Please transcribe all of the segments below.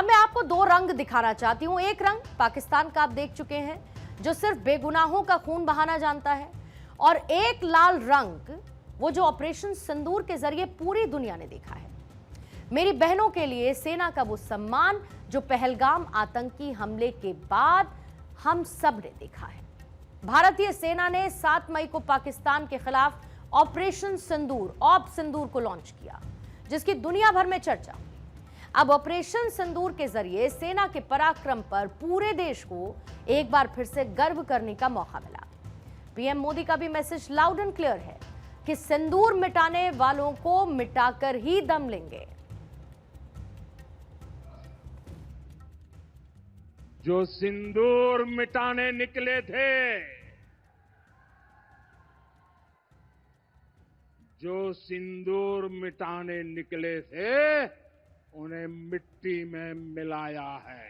मैं आपको दो रंग दिखाना चाहती हूं। एक रंग पाकिस्तान का आप देख चुके हैं, जो सिर्फ बेगुनाहों का खून बहाना जानता है, और एक लाल रंग वो जो ऑपरेशन सिंदूर के जरिए पूरी दुनिया ने देखा है। मेरी बहनों के लिए सेना का वो सम्मान जो पहलगाम आतंकी हमले के बाद हम सब ने देखा है। भारतीय सेना ने 7 मई को पाकिस्तान के खिलाफ ऑपरेशन सिंदूर ऑप सिंदूर को लॉन्च किया, जिसकी दुनिया भर में चर्चा। अब ऑपरेशन सिंदूर के जरिए सेना के पराक्रम पर पूरे देश को एक बार फिर से गर्व करने का मौका मिला। पीएम मोदी का भी मैसेज लाउड एंड क्लियर है कि सिंदूर मिटाने वालों को मिटाकर ही दम लेंगे। जो सिंदूर मिटाने निकले थे, जो सिंदूर मिटाने निकले थे, उन्हें मिट्टी में मिलाया है।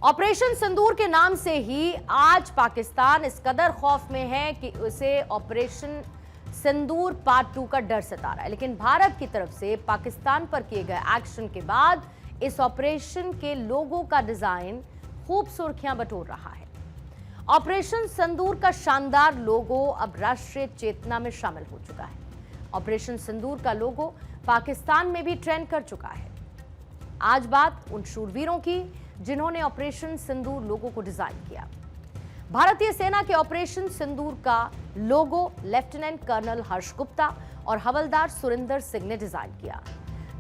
ऑपरेशन सिंदूर के नाम से ही आज पाकिस्तान इस कदर खौफ में है कि उसे ऑपरेशन सिंदूर पार्ट 2 का डर सता रहा है। लेकिन भारत की तरफ से पाकिस्तान पर किए गए एक्शन के बाद इस ऑपरेशन के लोगों का डिजाइन खूब सुर्खियां बटोर रहा है। ऑपरेशन सिंदूर का शानदार लोगो अब राष्ट्रीय चेतना में शामिल हो चुका है। ऑपरेशन सिंदूर का लोगो पाकिस्तान में भी ट्रेंड कर चुका है। आज बात उन शूरवीरों की जिन्होंने ऑपरेशन सिंदूर लोगो को डिजाइन किया। भारतीय सेना के ऑपरेशन सिंदूर का लोगो लेफ्टिनेंट कर्नल हर्ष गुप्ता और हवलदार सुरिंदर सिंह ने डिजाइन किया,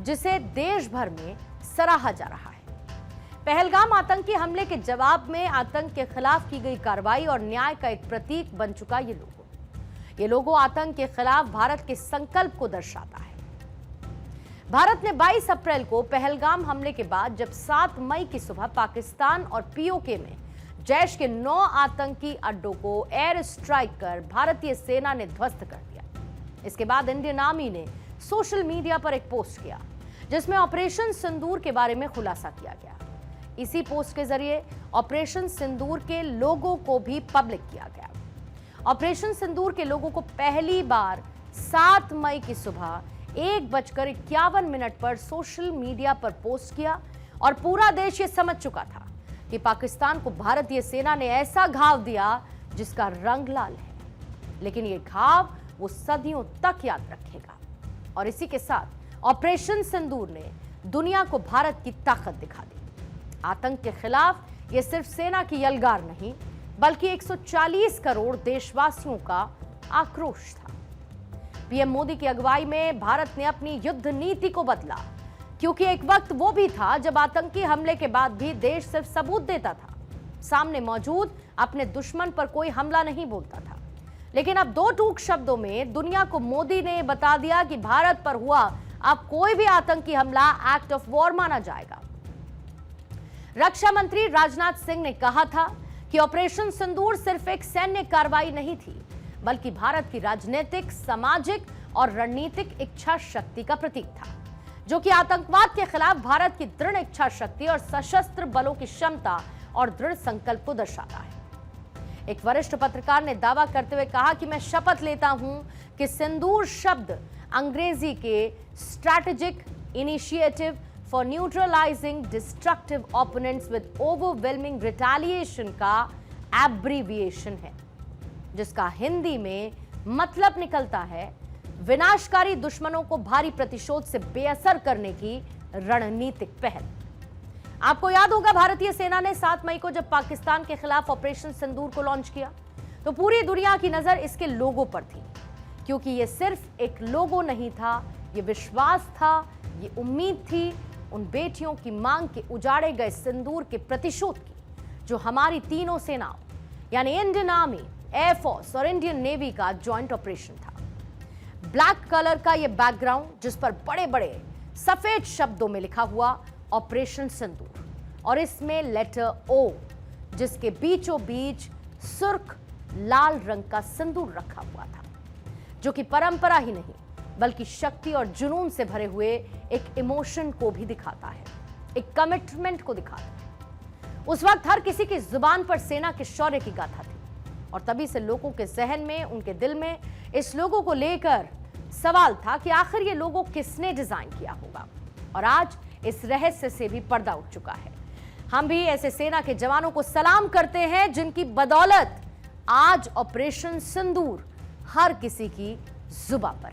जिसे देश भर में सराहा जा रहा है। पहलगाम आतंकी हमले के जवाब में आतंक के खिलाफ की गई कार्रवाई और न्याय का एक प्रतीक बन चुका ये लोगो आतंक के खिलाफ भारत के संकल्प को दर्शाता है। भारत ने 22 अप्रैल को पहलगाम हमले के बाद जब 7 मई की सुबह पाकिस्तान और पीओके में जैश के 9 आतंकी अड्डों को एयर स्ट्राइक कर भारतीय सेना ने ध्वस्त कर दिया। इसके बाद इंडियन आर्मी ने सोशल मीडिया पर एक पोस्ट किया, जिसमें ऑपरेशन सिंदूर के बारे में खुलासा किया गया। इसी पोस्ट के जरिए ऑपरेशन सिंदूर के लोगों को भी पब्लिक किया गया। ऑपरेशन सिंदूर के लोगों को पहली बार 7 मई की सुबह 1:51 पर सोशल मीडिया पर पोस्ट किया और पूरा देश ये समझ चुका था कि पाकिस्तान को भारतीय सेना ने ऐसा घाव दिया जिसका रंग लाल है, लेकिन ये घाव वो सदियों तक याद रखेगा। और इसी के साथ ऑपरेशन सिंदूर ने दुनिया को भारत की ताकत दिखा दी। आतंक के खिलाफ ये सिर्फ सेना की यलगार नहीं, बल्कि 140 करोड़ देशवासियों का आक्रोश था। पीएम मोदी की अगुवाई में भारत ने अपनी युद्ध नीति को बदला, क्योंकि एक वक्त वो भी था जब आतंकी हमले के बाद भी देश सिर्फ सबूत देता था, सामने मौजूद अपने दुश्मन पर कोई हमला नहीं बोलता था। लेकिन अब 2 टूक शब्दों में दुनिया को मोदी ने बता दिया कि भारत पर हुआ अब कोई भी आतंकी हमला एक्ट ऑफ वॉर माना जाएगा। रक्षा मंत्री राजनाथ सिंह ने कहा था कि ऑपरेशन सिंदूर सिर्फ एक सैन्य कार्रवाई नहीं थी, बल्कि भारत की राजनीतिक, सामाजिक और रणनीतिक इच्छा शक्ति का प्रतीक था, जो कि आतंकवाद के खिलाफ भारत की दृढ़ इच्छा शक्ति और सशस्त्र बलों की क्षमता और दृढ़ संकल्प को दर्शाता है। एक वरिष्ठ पत्रकार ने दावा करते हुए कहा कि मैं शपथ लेता हूं कि सिंदूर शब्द अंग्रेजी के strategic initiative for neutralising destructive opponents with overwhelming retaliation का एब्रीविएशन है, जिसका हिंदी में मतलब निकलता है विनाशकारी दुश्मनों को भारी प्रतिशोध से बेअसर करने की रणनीतिक पहल। आपको याद होगा, भारतीय सेना ने 7 मई को जब पाकिस्तान के खिलाफ ऑपरेशन सिंदूर को लॉन्च किया तो पूरी दुनिया की नजर इसके लोगो पर थी, क्योंकि यह सिर्फ एक लोगो नहीं था, यह विश्वास था, ये उम्मीद थी उन बेटियों की मांग के उजाड़े गए सिंदूर के प्रतिशोध की, जो हमारी तीनों सेनाओं यानी इंडियन आर्मी, एयरफोर्स और इंडियन नेवी का जॉइंट ऑपरेशन था। ब्लैक कलर का यह बैकग्राउंड, जिस पर बड़े बड़े सफेद शब्दों में लिखा हुआ ऑपरेशन सिंदूर, और इसमें लेटर ओ, जिसके बीचों बीच सुर्ख लाल रंग का सिंदूर रखा हुआ था, जो कि परंपरा ही नहीं बल्कि शक्ति और जुनून से भरे हुए एक इमोशन को भी दिखाता है, एक कमिटमेंट को दिखाता है। उस वक्त हर किसी की जुबान पर सेना के शौर्य की गाथा थी, और तभी से लोगों के जहन में, उनके दिल में इस लोगों को लेकर सवाल था कि आखिर ये लोगो किसने डिजाइन किया होगा, और आज इस रहस्य से भी पर्दा उठ चुका है। हम भी ऐसे सेना के जवानों को सलाम करते हैं जिनकी बदौलत आज ऑपरेशन सिंदूर हर किसी की जुबान पर है।